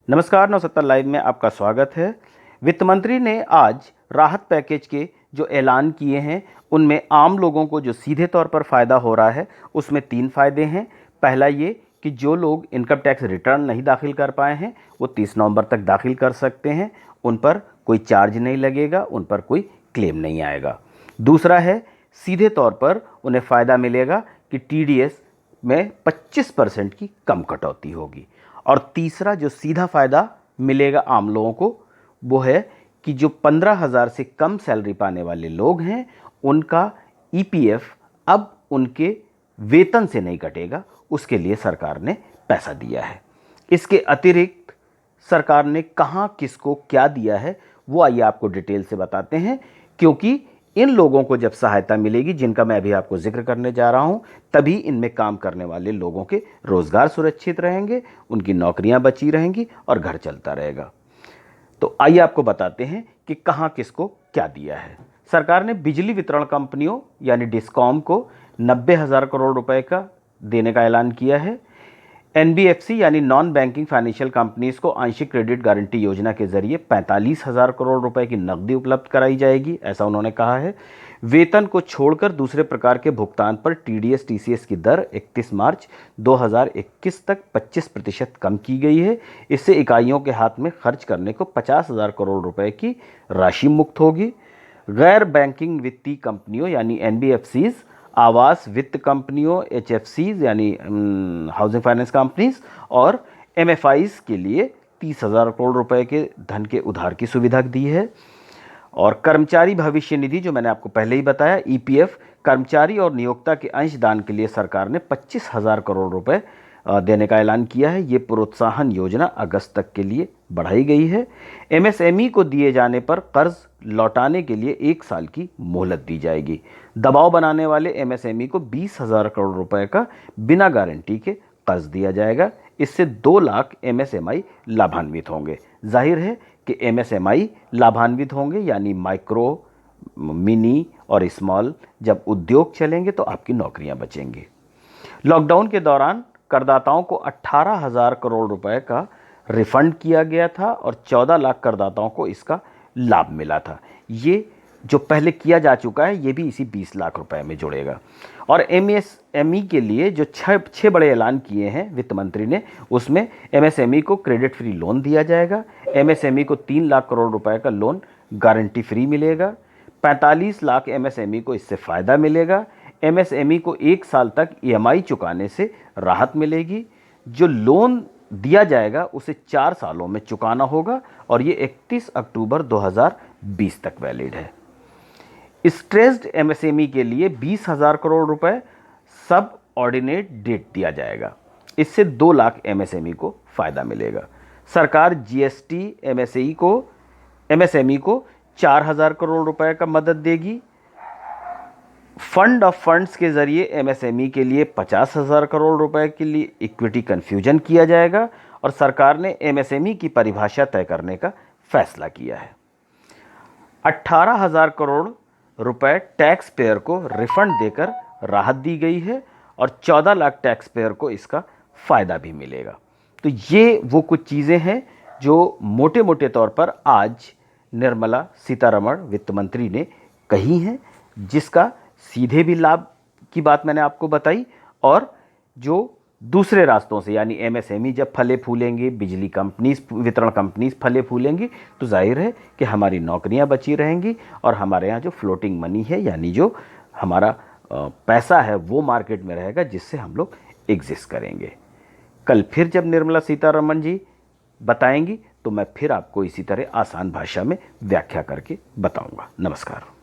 नमस्कार, 970 लाइव में आपका स्वागत है। वित्त मंत्री ने आज राहत पैकेज के जो ऐलान किए हैं उनमें आम लोगों को जो सीधे तौर पर फ़ायदा हो रहा है उसमें 3 फ़ायदे हैं। पहला ये कि जो लोग इनकम टैक्स रिटर्न नहीं दाखिल कर पाए हैं वो 30 नवंबर तक दाखिल कर सकते हैं, उन पर कोई चार्ज नहीं लगेगा, उन पर कोई क्लेम नहीं आएगा। दूसरा है सीधे तौर पर उन्हें फ़ायदा मिलेगा कि TDS में 25% की कम कटौती होगी। और तीसरा जो सीधा फ़ायदा मिलेगा आम लोगों को वो है कि जो 15,000 से कम सैलरी पाने वाले लोग हैं उनका EPF अब उनके वेतन से नहीं कटेगा, उसके लिए सरकार ने पैसा दिया है। इसके अतिरिक्त सरकार ने कहाँ किसको क्या दिया है वो आइए आपको डिटेल से बताते हैं, क्योंकि इन लोगों को जब सहायता मिलेगी जिनका मैं अभी आपको जिक्र करने जा रहा हूं, तभी इनमें काम करने वाले लोगों के रोजगार सुरक्षित रहेंगे, उनकी नौकरियां बची रहेंगी और घर चलता रहेगा। तो आइए आपको बताते हैं कि कहां किसको क्या दिया है। सरकार ने बिजली वितरण कंपनियों यानी डिस्कॉम को 90,000 करोड़ रुपए का देने का ऐलान किया है। NBFC यानी नॉन बैंकिंग फाइनेंशियल कंपनीज को आंशिक क्रेडिट गारंटी योजना के जरिए 45,000 करोड़ रुपए की नकदी उपलब्ध कराई जाएगी, ऐसा उन्होंने कहा है। वेतन को छोड़कर दूसरे प्रकार के भुगतान पर TDS TCS की दर 31 मार्च 2021 तक 25% कम की गई है। इससे इकाइयों के हाथ में खर्च करने को 50,000 करोड़ रुपए की राशि मुक्त होगी। गैर बैंकिंग वित्तीय कंपनियों यानी NBFCs, आवास वित्त कंपनियों HFCs यानी हाउसिंग फाइनेंस कंपनीज और MFIs के लिए 30,000 करोड़ रुपए के धन के उधार की सुविधा दी है। और कर्मचारी भविष्य निधि जो मैंने आपको पहले ही बताया, EPF, कर्मचारी और नियोक्ता के अंशदान के लिए सरकार ने 25,000 करोड़ रुपए देने का ऐलान किया है। ये प्रोत्साहन योजना अगस्त तक के लिए बढ़ाई गई है। MSME को दिए जाने पर कर्ज लौटाने के लिए 1 साल की मोहलत दी जाएगी। दबाव बनाने वाले MSME को 20,000 करोड़ रुपए का बिना गारंटी के कर्ज दिया जाएगा। इससे 2 लाख MSMI लाभान्वित होंगे। जाहिर है कि MSMI लाभान्वित होंगे यानी माइक्रो, मिनी और स्मॉल। जब उद्योग चलेंगे तो आपकी नौकरियां बचेंगी। लॉकडाउन के दौरान करदाताओं को 18,000 करोड़ रुपए का रिफंड किया गया था और 14 लाख करदाताओं को इसका लाभ मिला था। ये जो पहले किया जा चुका है ये भी इसी 20 लाख रुपए में जुड़ेगा। और MSME के लिए जो छह बड़े ऐलान किए हैं वित्त मंत्री ने, उसमें MSME को क्रेडिट फ्री लोन दिया जाएगा। MSME को 3 लाख करोड़ रुपए का लोन गारंटी फ्री मिलेगा। 45 लाख MSME को इससे फ़ायदा मिलेगा। MSME को 1 साल तक EMI चुकाने से राहत मिलेगी। जो लोन दिया जाएगा उसे 4 सालों में चुकाना होगा और ये 31 अक्टूबर 2020 तक वैलिड है। स्ट्रेस्ड MSME के लिए 20,000 करोड़ रुपए सब ऑर्डिनेट डेट दिया जाएगा। इससे 2 लाख MSME को फ़ायदा मिलेगा। सरकार GST MSME को 4,000 करोड़ रुपए का मदद देगी। फंड ऑफ फंड्स के जरिए MSME के लिए 50,000 करोड़ रुपए के लिए इक्विटी कन्फ्यूजन किया जाएगा और सरकार ने MSME की परिभाषा तय करने का फैसला किया है। 18,000 करोड़ रुपए टैक्स पेयर को रिफंड देकर राहत दी गई है और 14 लाख टैक्स पेयर को इसका फ़ायदा भी मिलेगा। तो ये वो कुछ चीज़ें हैं जो मोटे मोटे तौर पर आज निर्मला सीतारमण वित्त मंत्री ने कही हैं, जिसका सीधे भी लाभ की बात मैंने आपको बताई और जो दूसरे रास्तों से यानी MSME जब फले फूलेंगे, बिजली कंपनीज, वितरण कंपनीज फले फूलेंगी तो जाहिर है कि हमारी नौकरियां बची रहेंगी और हमारे यहाँ जो फ्लोटिंग मनी है यानी जो हमारा पैसा है वो मार्केट में रहेगा, जिससे हम लोग एग्जिस्ट करेंगे। कल फिर जब निर्मला सीतारमण जी बताएंगी तो मैं फिर आपको इसी तरह आसान भाषा में व्याख्या करके बताऊंगा। नमस्कार।